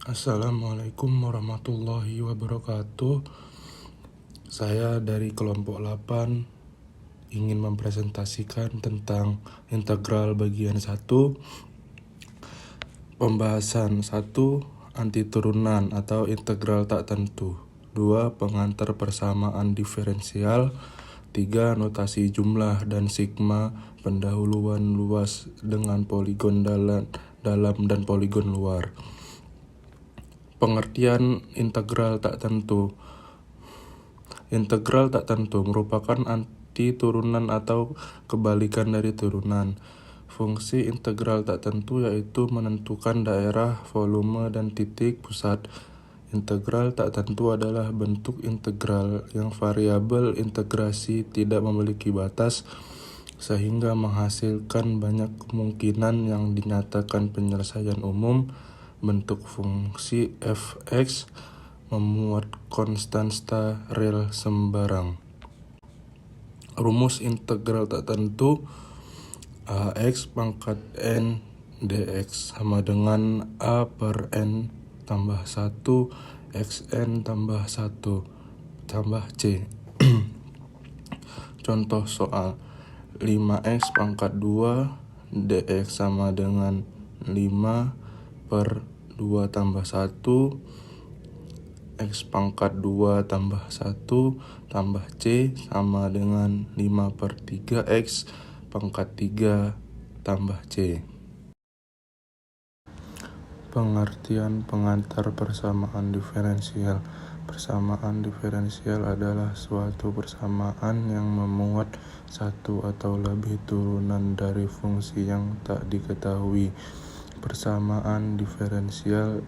Assalamualaikum warahmatullahi wabarakatuh. Saya dari kelompok 8 ingin mempresentasikan tentang integral bagian 1. Pembahasan 1. Anti turunan atau integral tak tentu. 2. Pengantar persamaan diferensial. 3. Notasi jumlah dan sigma, pendahuluan luas dengan poligon dalam dan poligon luar. Pengertian integral tak tentu. Integral tak tentu merupakan anti turunan atau kebalikan dari turunan. Fungsi integral tak tentu yaitu menentukan daerah, volume, dan titik pusat. Integral tak tentu adalah bentuk integral yang variabel integrasi tidak memiliki batas, sehingga menghasilkan banyak kemungkinan yang dinyatakan penyelesaian umum. Bentuk fungsi f(x) memuat konstanta real sembarang. Rumus integral tak tentu ax pangkat n dx sama dengan a per n tambah 1 xn tambah 1 tambah c. Contoh soal 5x pangkat 2 dx sama dengan 5 per 2 tambah 1 x pangkat 2 tambah 1 tambah c sama dengan 5 per 3 x pangkat 3 tambah c. Pengertian pengantar persamaan diferensial. Persamaan diferensial adalah suatu persamaan yang memuat satu atau lebih turunan dari fungsi yang tak diketahui. Persamaan diferensial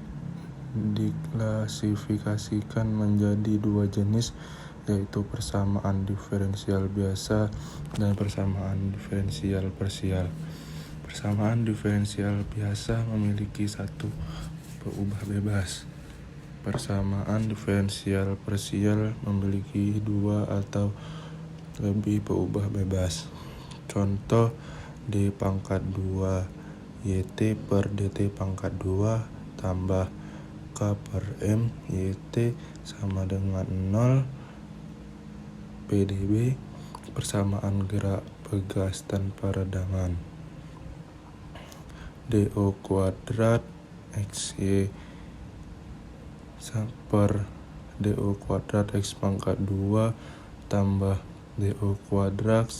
diklasifikasikan menjadi dua jenis, yaitu persamaan diferensial biasa dan persamaan diferensial parsial. Persamaan diferensial biasa memiliki satu peubah bebas. Persamaan diferensial parsial memiliki dua atau lebih peubah bebas. Contoh d pangkat 2 yt per dt pangkat 2 tambah k per m yt sama dengan 0 pdb. Persamaan gerak pegas tanpa redangan. do kuadrat xy per do kuadrat x pangkat 2 tambah do kuadrat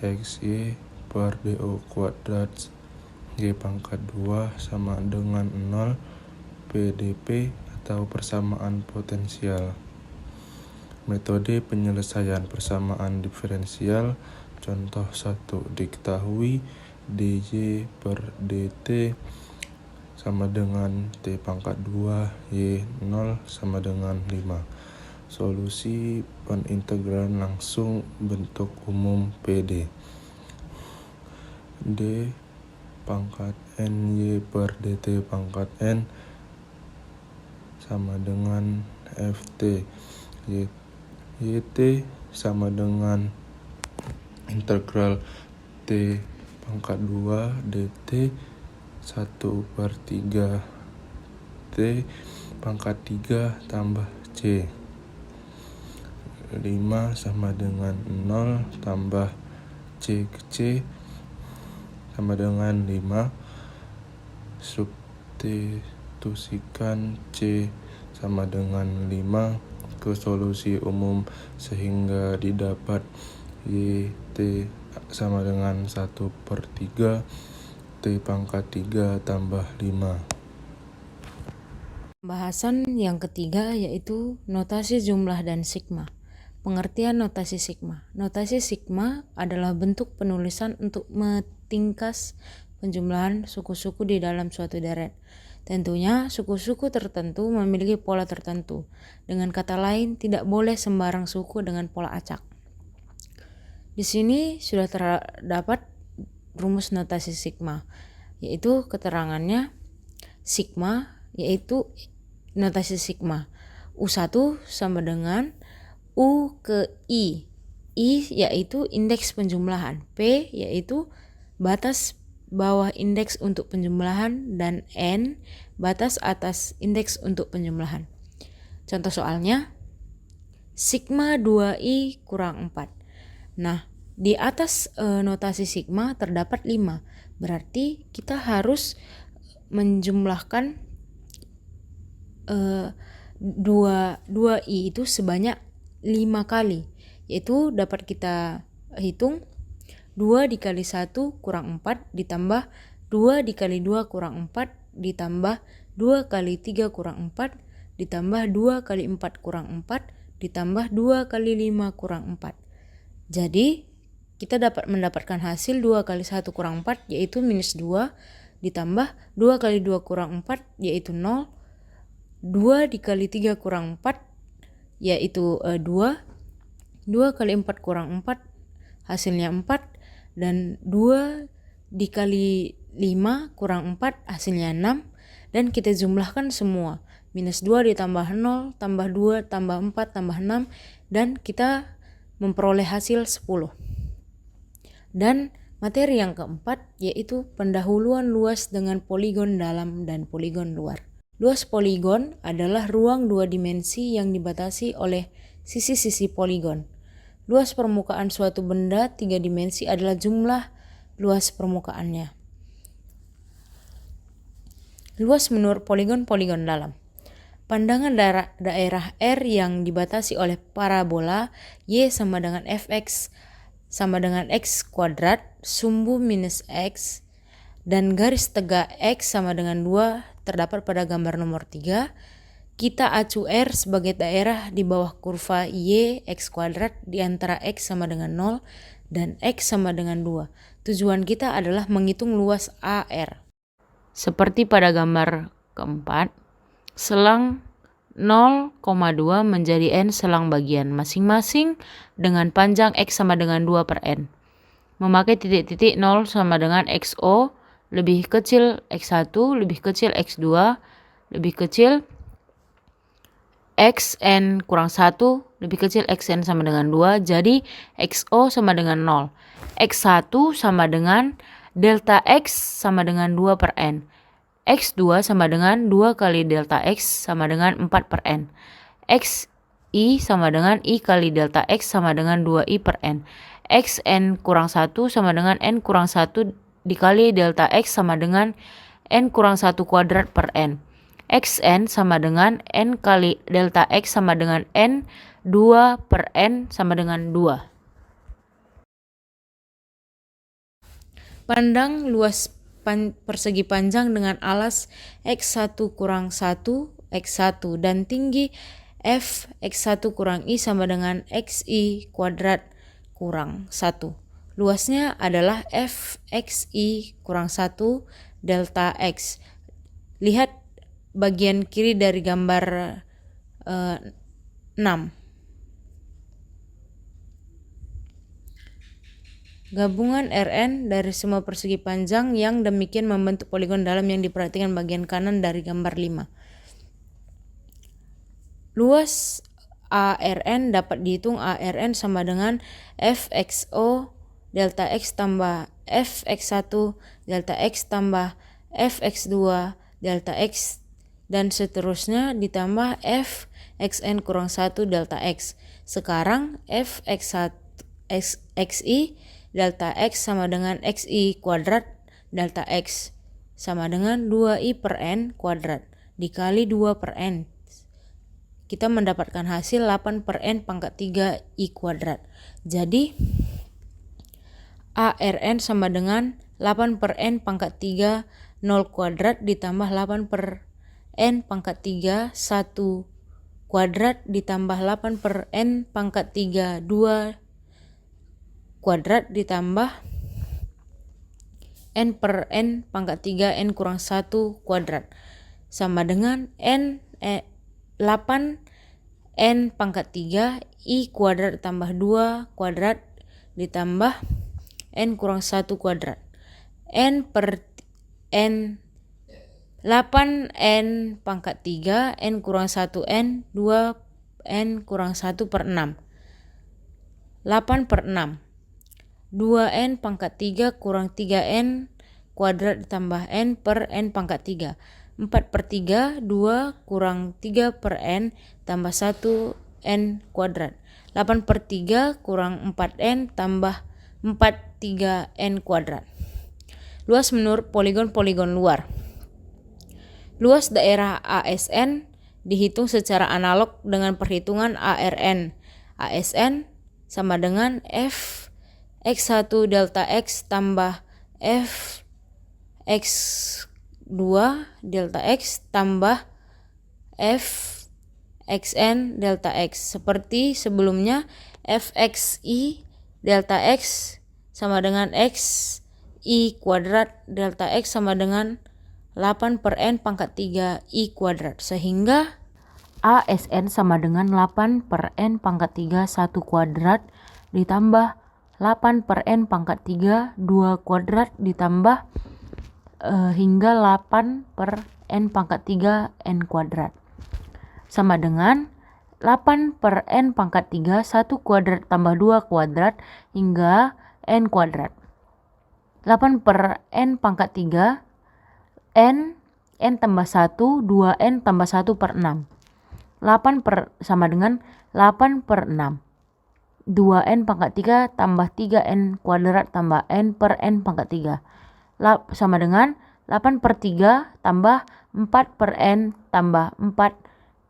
xy per do kuadrat y pangkat 2 sama dengan 0 pdp atau persamaan potensial. Metode penyelesaian persamaan diferensial. Contoh 1. Diketahui dy per dt sama dengan t pangkat 2 y 0 sama dengan 5. Solusi penintegralan langsung bentuk umum PD. D pangkat n y per dt pangkat n sama dengan ft. Yt sama dengan integral t pangkat 2 dt 1 per 3 t pangkat 3 tambah c. 5 sama dengan 0 tambah c ke c sama dengan 5. Substitusikan c sama dengan 5 ke solusi umum sehingga didapat yt sama dengan 1 per 3 t pangkat 3 tambah 5. Pembahasan yang ketiga yaitu notasi jumlah dan sigma. Pengertian notasi sigma. Notasi sigma adalah bentuk penulisan untuk metingkas penjumlahan suku-suku di dalam suatu deret. Tentunya suku-suku tertentu memiliki pola tertentu. Dengan kata lain, tidak boleh sembarang suku dengan pola acak. Di sini sudah terdapat rumus notasi sigma, yaitu keterangannya sigma, yaitu notasi sigma. U1 sama dengan U ke I. I yaitu indeks penjumlahan. P yaitu batas bawah indeks untuk penjumlahan. Dan N batas atas indeks untuk penjumlahan. Contoh soalnya, sigma 2i kurang 4. Nah, di atas notasi sigma terdapat 5. Berarti kita harus menjumlahkan 2i itu sebanyak 5 kali. Yaitu dapat kita hitung 2 dikali 1 kurang 4 ditambah 2 dikali 2 kurang 4 ditambah 2 kali 3 kurang 4 ditambah 2 kali 4 kurang 4 ditambah 2 kali 5 kurang 4. Jadi kita dapat mendapatkan hasil 2 kali 1 kurang 4 yaitu minus 2 ditambah 2 kali 2 kurang 4 yaitu 0, 2 dikali 3 kurang 4 yaitu 2, 2 kali 4 kurang 4 hasilnya 4, dan 2 dikali 5 kurang 4 hasilnya 6, dan kita jumlahkan semua. Minus 2 ditambah 0, tambah 2, tambah 4, tambah 6, dan kita memperoleh hasil 10. Dan materi yang keempat yaitu pendahuluan luas dengan poligon dalam dan poligon luar. Luas poligon adalah ruang 2 dimensi yang dibatasi oleh sisi-sisi poligon. Luas permukaan suatu benda 3 dimensi adalah jumlah luas permukaannya. Luas menurut poligon-poligon dalam. Pandangan daerah R yang dibatasi oleh parabola Y sama dengan fx sama dengan x kuadrat sumbu minus x, dan garis tegak x sama dengan 2 terdapat pada gambar nomor 3. Kita acu R sebagai daerah di bawah kurva Y x kuadrat di antara x sama dengan 0 dan x sama dengan 2. Tujuan kita adalah menghitung luas AR. Seperti pada gambar keempat, selang 0,2 menjadi n selang bagian masing-masing dengan panjang x sama dengan 2 per n. Memakai titik-titik 0 sama dengan XO lebih kecil X1 lebih kecil X2 lebih kecil xn kurang 1 lebih kecil xn sama dengan 2. Jadi XO sama dengan 0. X1 sama dengan delta X sama dengan 2 per n. X2 sama dengan 2 kali delta X sama dengan 4 per n. XI sama dengan I kali delta X sama dengan 2I per n. Xn kurang 1 sama dengan n kurang 1 dikali delta X sama dengan n kurang 1 kuadrat per n. Xn sama dengan n kali delta X sama dengan n 2 per n sama dengan 2. Pandang luas persegi panjang dengan alas x1 kurang 1 x1 dan tinggi f x1 kurang i sama dengan xi kuadrat kurang 1. Luasnya adalah f xi kurang 1 delta x. Lihat bagian kiri dari gambar 6. Gabungan Rn dari semua persegi panjang yang demikian membentuk poligon dalam yang diperhatikan bagian kanan dari gambar 5. Luas ARN dapat dihitung ARN sama dengan fxo delta x tambah fx1 delta x tambah fx2 delta x dan seterusnya ditambah fxn kurang 1 delta x. Sekarang fx1 xi delta x sama dengan xi kuadrat delta x sama dengan 2i per n kuadrat dikali 2 per n. Kita mendapatkan hasil 8 per n pangkat 3 i kuadrat. Jadi ARN sama dengan 8 per n pangkat 3 0 kuadrat ditambah 8 per n pangkat 3 1 kuadrat ditambah 8 per n pangkat 3 2 kuadrat ditambah n per n pangkat 3 n kurang 1 kuadrat sama dengan 8 n pangkat 3 i kuadrat tambah 2 kuadrat ditambah n kurang 1 kuadrat. N per n 8 n pangkat 3 n kurang 1 n 2 n kurang 1 per 6. 8 per 6 2n pangkat 3 kurang 3n kuadrat ditambah n per n pangkat 3. 4/3 2 kurang 3 per N tambah 1 N kuadrat. 8/3 kurang 4N tambah 4 3N kuadrat. Luas menurut poligon-poligon luar. Luas daerah ASN dihitung secara analog dengan perhitungan ARN. ASN sama dengan F X1 delta X tambah F X2 delta X tambah F XN delta X. Seperti sebelumnya, Fxi delta X sama dengan Xi kuadrat delta X sama dengan 8 per N pangkat 3 I kuadrat. Sehingga ASN sama dengan 8 per N pangkat 3 1 kuadrat ditambah 8 per N pangkat 3 2 kuadrat ditambah hingga 8 per N pangkat 3 N kuadrat. Sama dengan 8 per N pangkat 3 1 kuadrat tambah 2 kuadrat hingga N kuadrat. 8 per N pangkat 3 N tambah 1 2N tambah 1 per 6. 8 sama dengan 8 per 6 2N pangkat 3 tambah 3N kuadrat tambah N per N pangkat 3 sama dengan 8 per 3 tambah 4 per N tambah 4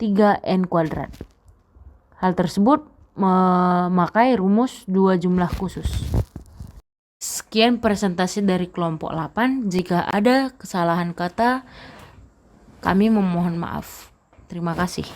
3N kuadrat. Hal tersebut memakai rumus 2 jumlah khusus. Sekian presentasi dari kelompok 8. Jika ada kesalahan kata, kami memohon maaf. Terima kasih.